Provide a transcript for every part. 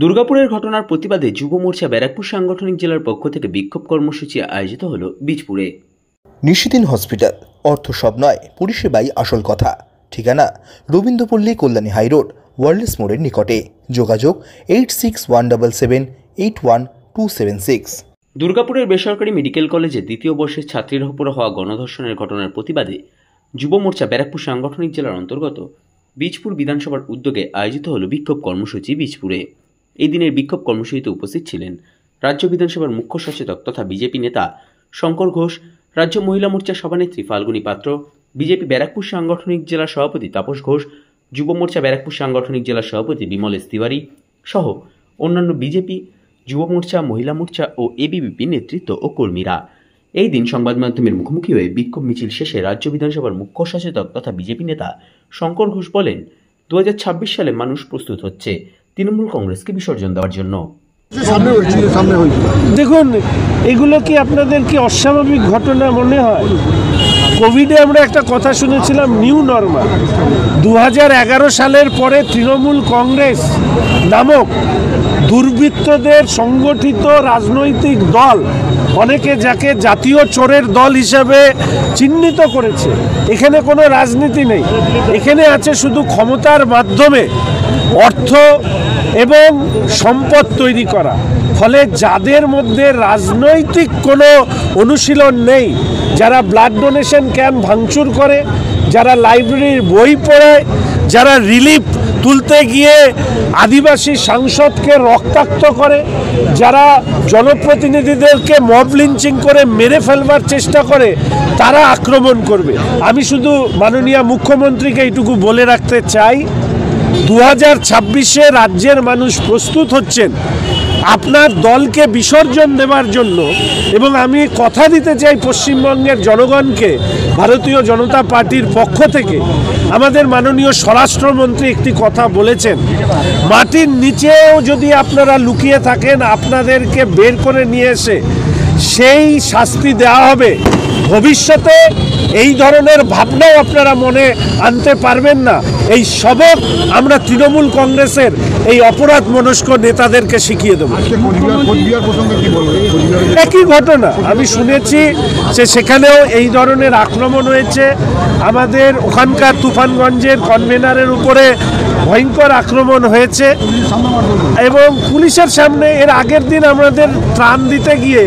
দুর্গাপুরের ঘটনার প্রতিবাদে যুব মোর্চা ব্যারাকপুর সাংগঠনিক জেলার পক্ষ থেকে বিক্ষোভ কর্মসূচি আয়োজিত হলো বীজপুরে। নিশিদিন হসপিটাল, অর্থ সব নয়, পরিষেবাই আসল কথা। ঠিকানা রবীন্দ্রপল্লী, কল্যাণী হাইরোড, ওয়ার্ল্ডস মোড়ের নিকটে। যোগাযোগ 8617781276। দুর্গাপুরের বেসরকারি মেডিকেল কলেজে দ্বিতীয় বর্ষের ছাত্রীর উপর হওয়া গণধর্ষণের ঘটনার প্রতিবাদে যুব মোর্চা ব্যারাকপুর সাংগঠনিক জেলার অন্তর্গত বীজপুর বিধানসভার উদ্যোগে আয়োজিত হল বিক্ষোভ কর্মসূচি বীজপুরে। এই দিনের বিক্ষোভ কর্মসূচিতে উপস্থিত ছিলেন রাজ্য বিধানসভার মুখ্য সচেতক তথা বিজেপি নেতা শঙ্কর ঘোষ, রাজ্য মহিলা মোর্চার সভানেত্রী ফাল্গুনী পাত্র, বিজেপি ব্যারাকপুর সাংগঠনিক জেলার সভাপতি তাপস ঘোষ, যুব মোর্চা ব্যারাকপুর সাংগঠনিক জেলার সভাপতি বিমলেশ তিওয়ারি সহ অন্যান্য বিজেপি, যুব মোর্চা, মহিলা মোর্চা ও এবিভিপি নেতৃত্ব ও কর্মীরা। এই দিন সংবাদ মাধ্যমের মুখোমুখি হয়ে বিক্ষোভ মিছিল শেষে রাজ্য বিধানসভার মুখ্য সচেতক তথা বিজেপি নেতা শঙ্কর ঘোষ বলেন, 2026 সালে মানুষ প্রস্তুত হচ্ছে তৃণমূল কংগ্রেসকে বিসর্জন দেওয়ার জন্য। দেখুন, এগুলো কি আপনাদের কি অস্বাভাবিক ঘটনা মনে হয়? কোভিডে আমরা একটা কথা শুনেছিলাম, নিউ নর্মাল। 2011 সালের পরে তৃণমূল কংগ্রেস নামক দুর্বৃত্তদের সংগঠিত রাজনৈতিক দল, অনেকে যাকে জাতীয় চোরের দল হিসেবে চিহ্নিত করেছে। এখানে কোনো রাজনীতি নেই, এখানে আছে শুধু ক্ষমতার মাধ্যমে অর্থ এবং সম্পদ তৈরি করা। ফলে যাদের মধ্যে রাজনৈতিক কোনো অনুশীলন নেই, যারা ব্লাড ডোনেশন ক্যাম্প ভাঙচুর করে, যারা লাইব্রেরির বই পড়ায়, যারা রিলিফ তুলতে গিয়ে আদিবাসী সাংসদকে রক্তাক্ত করে, যারা জনপ্রতিনিধিদেরকে মব লিঞ্চিং করে মেরে ফেলবার চেষ্টা করে, তারা আক্রমণ করবে। আমি শুধু মাননীয় মুখ্যমন্ত্রীকে এইটুকু বলে রাখতে চাই, 2026-এ রাজ্যের মানুষ প্রস্তুত হচ্ছেন আপনার দলকে বিসর্জন দেওয়ার জন্য। এবং আমি কথা দিতে চাই পশ্চিমবঙ্গের জনগণকে, ভারতীয় জনতা পার্টির পক্ষ থেকে আমাদের মাননীয় স্বরাষ্ট্রমন্ত্রী একটি কথা বলেছেন, মাটির নিচেও যদি আপনারা লুকিয়ে থাকেন, আপনাদেরকে বের করে নিয়ে এসে সেই শাস্তি দেওয়া হবে। ভবিষ্যতে এই ধরনের ভাবনাও আপনারা মনে আনতে পারবেন না। এই সবক আমরা তৃণমূল কংগ্রেসের এই অপরাধ মনস্ক নেতাদেরকে শিখিয়ে দেব। একই ঘটনা আমি শুনেছি যে সেখানেও এই ধরনের আক্রমণ হয়েছে। আমাদের ওখানকার তুফানগঞ্জের কনভেনারের উপরে ভয়ঙ্কর আক্রমণ হয়েছে এবং পুলিশের সামনে। এর আগের দিন আমাদের ত্রাণ দিতে গিয়ে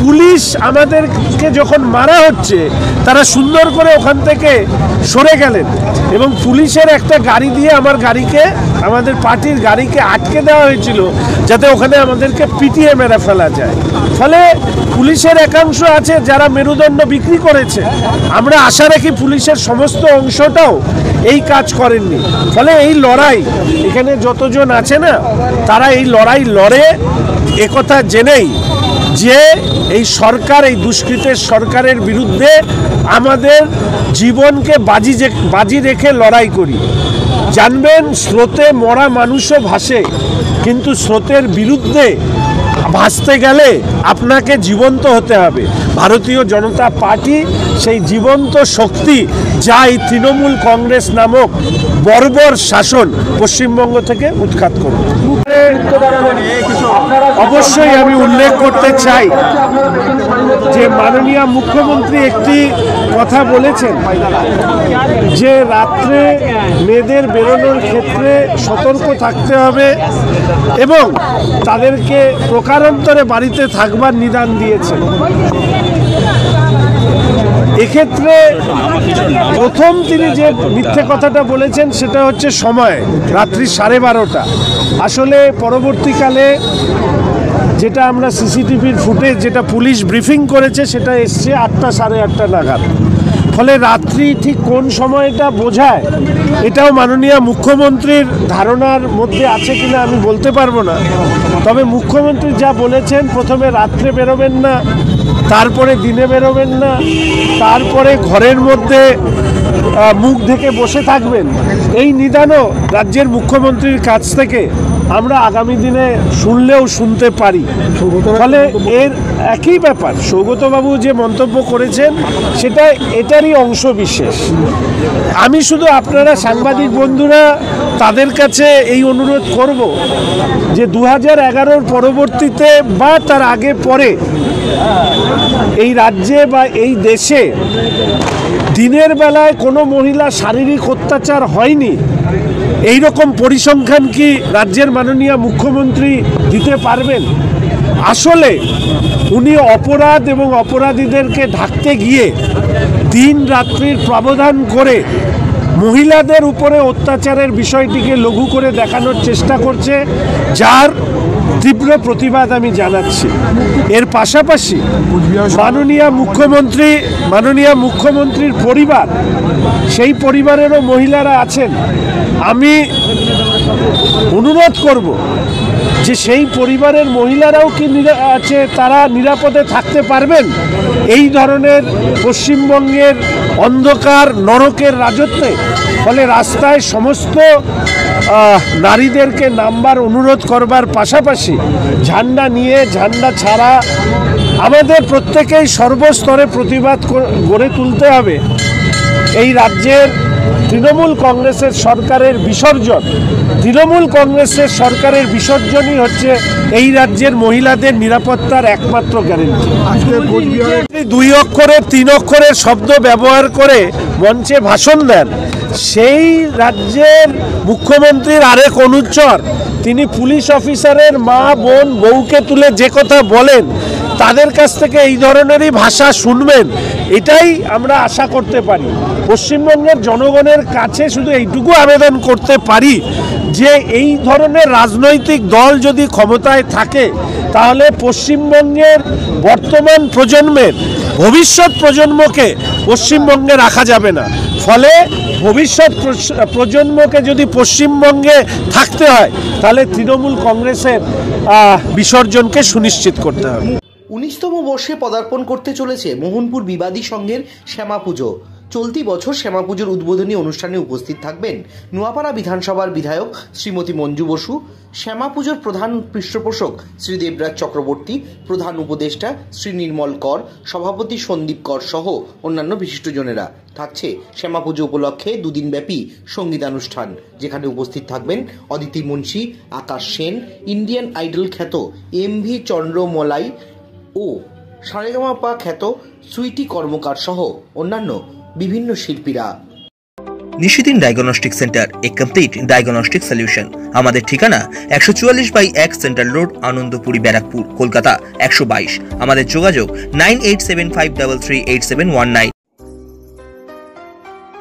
পুলিশ আমাদেরকে যখন মারা হচ্ছে, তারা সুন্দর করে ওখান থেকে সরে গেলেন এবং পুলিশের একটা গাড়ি দিয়ে আমাদের পার্টির গাড়িকে আটকে দেওয়া হয়েছিল, যাতে ওখানে আমাদেরকে পিটিয়ে মেরে ফেলা যায়। ফলে পুলিশের একাংশ আছে যারা মেরুদণ্ড বিক্রি করেছে। আমরা আশা রাখি পুলিশের সমস্ত অংশটাও এই কাজ করেননি। ফলে এই লড়াই, এখানে যতজন আছে না, তারা এই লড়াই লড়ে একথা জেনেই যে এই সরকার, এই দুষ্কৃতের সরকারের বিরুদ্ধে আমাদের জীবনকে বাজি রেখে লড়াই করি। জানবেন, স্রোতে মরা মানুষও ভাসে, কিন্তু স্রোতের বিরুদ্ধে ভাসতে গেলে আপনাকে জীবন্ত হতে হবে। ভারতীয় জনতা পার্টি সেই জীবন্ত শক্তি, যা এই তৃণমূল কংগ্রেস নামক বর্বর শাসন পশ্চিমবঙ্গ থেকে উৎখাত করবে। অবশ্যই আমি উল্লেখ করতে চাই যে মাননীয় মুখ্যমন্ত্রী একটি কথা বলেছেন যে রাত্রে মেয়েদের বেরোনোর ক্ষেত্রে সতর্ক থাকতে হবে এবং তাদেরকে প্রকারান্তরে বাড়িতে থাকবার নিদান দিয়েছেন। এক্ষেত্রে প্রথম তিনি যে মিথ্যে কথাটা বলেছেন সেটা হচ্ছে সময়, রাত্রি 12:30। আসলে পরবর্তীকালে যেটা আমরা সিসিটিভির ফুটেজ, যেটা পুলিশ ব্রিফিং করেছে, সেটা এসছে 8টা, 8:30 নাগাদ। ফলে রাত্রি ঠিক কোন সময়টা বোঝায়, এটাও মাননীয় মুখ্যমন্ত্রীর ধারণার মধ্যে আছে কিনা আমি বলতে পারবো না। তবে মুখ্যমন্ত্রী যা বলেছেন, প্রথমে রাত্রে বেরোবেন না, তারপরে দিনে বেরোবেন না, তারপরে ঘরের মধ্যে মুখ ঢেকে বসে থাকবেন, এই নিদানও রাজ্যের মুখ্যমন্ত্রীর কাছ থেকে আমরা আগামী দিনে শুনলেও শুনতে পারি। ফলে এর একই ব্যাপার, সৌগতবাবু যে মন্তব্য করেছেন সেটা এটারই অংশ বিশেষ। আমি শুধু আপনারা সাংবাদিক বন্ধুরা তাদের কাছে এই অনুরোধ করব যে 2011 পরবর্তীতে বা তার আগে পরে এই রাজ্যে বা এই দেশে দিনের বেলায় কোনো মহিলা শারীরিক অত্যাচার হয়নি এই রকম পরিসংখ্যান কি রাজ্যের মাননীয় মুখ্যমন্ত্রী দিতে পারবেন? আসলে উনি অপরাধ এবং অপরাধীদেরকে ঢাকতে গিয়ে দিন রাত্রির ব্যবধান করে মহিলাদের উপরে অত্যাচারের বিষয়টিকে লঘু করে দেখানোর চেষ্টা করছে, যার তীব্র প্রতিবাদ আমি জানাচ্ছি। এর পাশাপাশি মাননীয় মুখ্যমন্ত্রীর পরিবার, সেই পরিবারেরও মহিলারা আছেন। আমি অনুরোধ করব যে সেই পরিবারের মহিলারাও কি আছে, তারা নিরাপদে থাকতে পারবেন এই ধরনের পশ্চিমবঙ্গের অন্ধকার নরকের রাজত্বে? ফলে রাস্তায় সমস্ত নারীদেরকে নামবার অনুরোধ করবার পাশাপাশি ঝান্ডা নিয়ে ঝান্ডা ছাড়া আমাদের প্রত্যেকেই সর্বস্তরে প্রতিবাদ গড়ে তুলতে হবে। এই রাজ্যের তৃণমূল কংগ্রেসের সরকারের বিসর্জনই হচ্ছে এই রাজ্যের মহিলাদের নিরাপত্তার একমাত্র গ্যারেন্টি। দুই অক্ষরের 3 অক্ষরের শব্দ ব্যবহার করে মঞ্চে ভাষণ দেন, সেই রাজ্যের মুখ্যমন্ত্রীর আরেক অনুচর তিনি পুলিশ অফিসারের মা, বোন, বউকে তুলে যে কথা বলেন, তাদের কাছ থেকে এই ধরনেরই ভাষা শুনবেন, এটাই আমরা আশা করতে পারি। পশ্চিমবঙ্গের জনগণের কাছে শুধু এইটুকু আবেদন করতে পারি যে এই ধরনের রাজনৈতিক দল যদি ক্ষমতায় থাকে তাহলে পশ্চিমবঙ্গের বর্তমান প্রজন্মের ভবিষ্যৎ প্রজন্মকে পশ্চিমবঙ্গে রাখা যাবে না। ফলে ভবিষ্যৎ প্রজন্মকে যদি পশ্চিমবঙ্গে থাকতে হয় তাহলে তৃণমূল কংগ্রেসের বিসর্জনকে সুনিশ্চিত করতে হবে। 19তম বর্ষে পদার্পণ করতে চলেছে মোহনপুর বিবাদী সংঘের শ্যামা পুজো। চলতি বছর শ্যামা পুজোর উদ্বোধনী অনুষ্ঠানে উপস্থিত থাকবেন নোয়াপাড়া বিধানসভার বিধায়ক শ্রীমতী মঞ্জু বসু, শ্যামা পুজোর প্রধান পৃষ্ঠপোষক শ্রী দেবরাজ চক্রবর্তী, প্রধান উপদেষ্টা শ্রী নির্মল কর, সভাপতি সন্দীপ কর সহ অন্যান্য বিশিষ্টজনেরা। থাকছে শ্যামা পুজো উপলক্ষে 2 দিনব্যাপী সঙ্গীতানুষ্ঠান, যেখানে উপস্থিত থাকবেন অদিতি মুন্সি, আকাশ সেন, ইন্ডিয়ান আইডল খ্যাত MV চন্দ্রমলাই ও সারেগামাপা খ্যাত সুইটি কর্মকার সহ অন্যান্য বিভিন্ন শিল্পীরা। নিশিদিন ডায়াগনস্টিক সেন্টার, এ কমপ্লিট ডায়াগনস্টিক সলিউশন। আমাদের ঠিকানা 144/1 সেন্ট্রাল রোড, আনন্দপুরি, ব্যারাকপুর, কলকাতা 122। আমাদের যোগাযোগ 9875338719।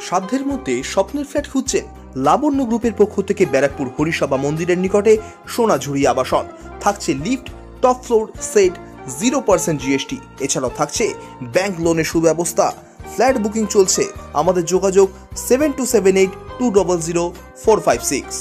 সাধ্যের মধ্যে স্বপ্নের ফ্ল্যাট খুঁজছেন? লাবণ্য গ্রুপের পক্ষ থেকে ব্যারাকপুর হরিসভা মন্দিরের নিকটে সোনাঝুরি আবাসন। থাকছে lift, top floor, set, 0% GST। এছাড়াও থাকছে ব্যাংক লোনের সুব্যবস্থা। ফ্ল্যাট বুকিং চলছে। আমাদের যোগাযোগ 7278200456।